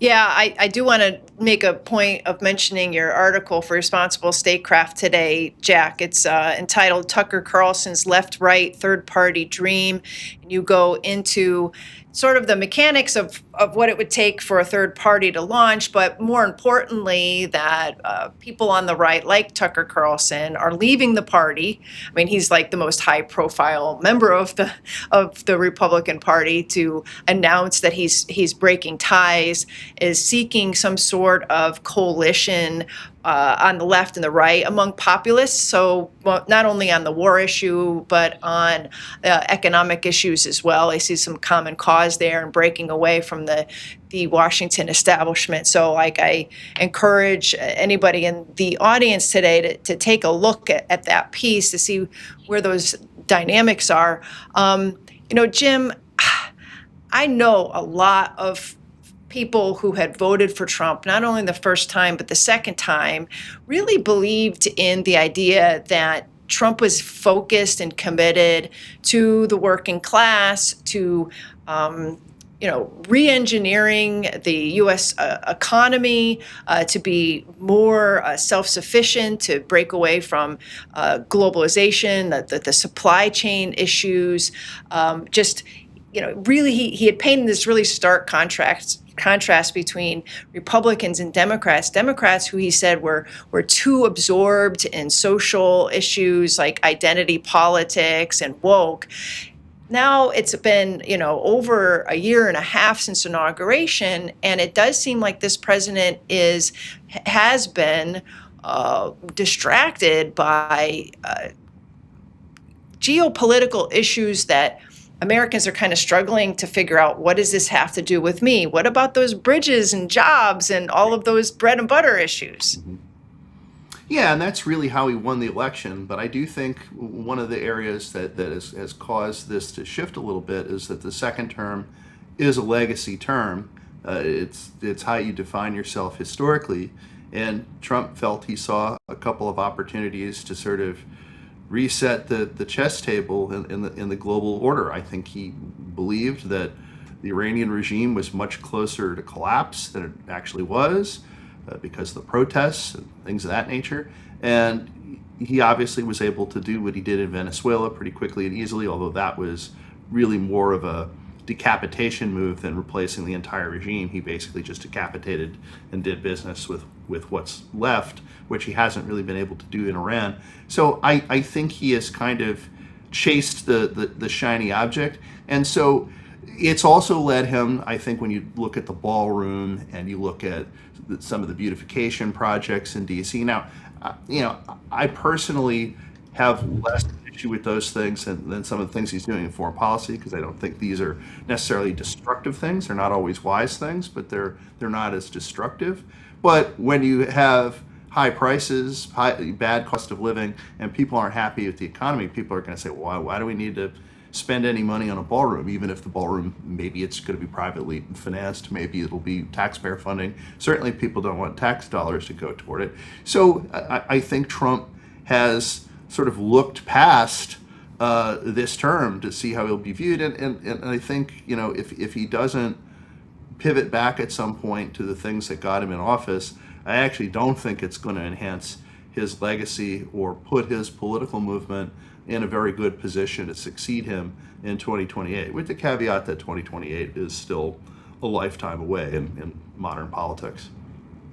Yeah, I do want to make a point of mentioning your article for Responsible Statecraft today, Jack. It's entitled Tucker Carlson's Left Right Third Party Dream. And you go into sort of the mechanics of what it would take for a third party to launch, but more importantly, that people on the right, like Tucker Carlson, are leaving the party. I mean, he's like the most high profile member of the Republican Party to announce that he's breaking ties, is seeking some sort of coalition on the left and the right among populists. So not only on the war issue, but on economic issues as well. I see some common cause there and breaking away from the Washington establishment. So like I encourage anybody in the audience today to take a look at that piece to see where those dynamics are. Jim, I know a lot of people who had voted for Trump, not only the first time, but the second time, really believed in the idea that Trump was focused and committed to the working class, to re-engineering the U.S. Economy, to be more self-sufficient, to break away from globalization, the supply chain issues. Really, he had painted this really stark contrast between Republicans and Democrats. Democrats who he said were too absorbed in social issues like identity politics and woke. Now it's been, over a year and a half since inauguration, and it does seem like this president has been distracted by geopolitical issues that Americans are kind of struggling to figure out, what does this have to do with me? What about those bridges and jobs and all of those bread and butter issues? Mm-hmm. Yeah, and that's really how he won the election. But I do think one of the areas that has caused this to shift a little bit is that the second term is a legacy term. It's how you define yourself historically. And Trump felt he saw a couple of opportunities to sort of reset the chess table in the global order. I think he believed that the Iranian regime was much closer to collapse than it actually was because of the protests and things of that nature. And he obviously was able to do what he did in Venezuela pretty quickly and easily, although that was really more of a decapitation move than replacing the entire regime. He basically just decapitated and did business with what's left, which he hasn't really been able to do in Iran. So I think he has kind of chased the shiny object. And so it's also led him, I think, when you look at the ballroom and you look at some of the beautification projects in DC. Now, I personally have less issue with those things than some of the things he's doing in foreign policy, because I don't think these are necessarily destructive things. They're not always wise things, but they're not as destructive. But when you have high prices, bad cost of living, and people aren't happy with the economy, people are going to say, well, why do we need to spend any money on a ballroom, even if the ballroom, maybe it's going to be privately financed, maybe it'll be taxpayer funding. Certainly people don't want tax dollars to go toward it. So I think Trump has sort of looked past this term to see how he'll be viewed. And I think, if he doesn't pivot back at some point to the things that got him in office, I actually don't think it's going to enhance his legacy or put his political movement in a very good position to succeed him in 2028, with the caveat that 2028 is still a lifetime away in modern politics.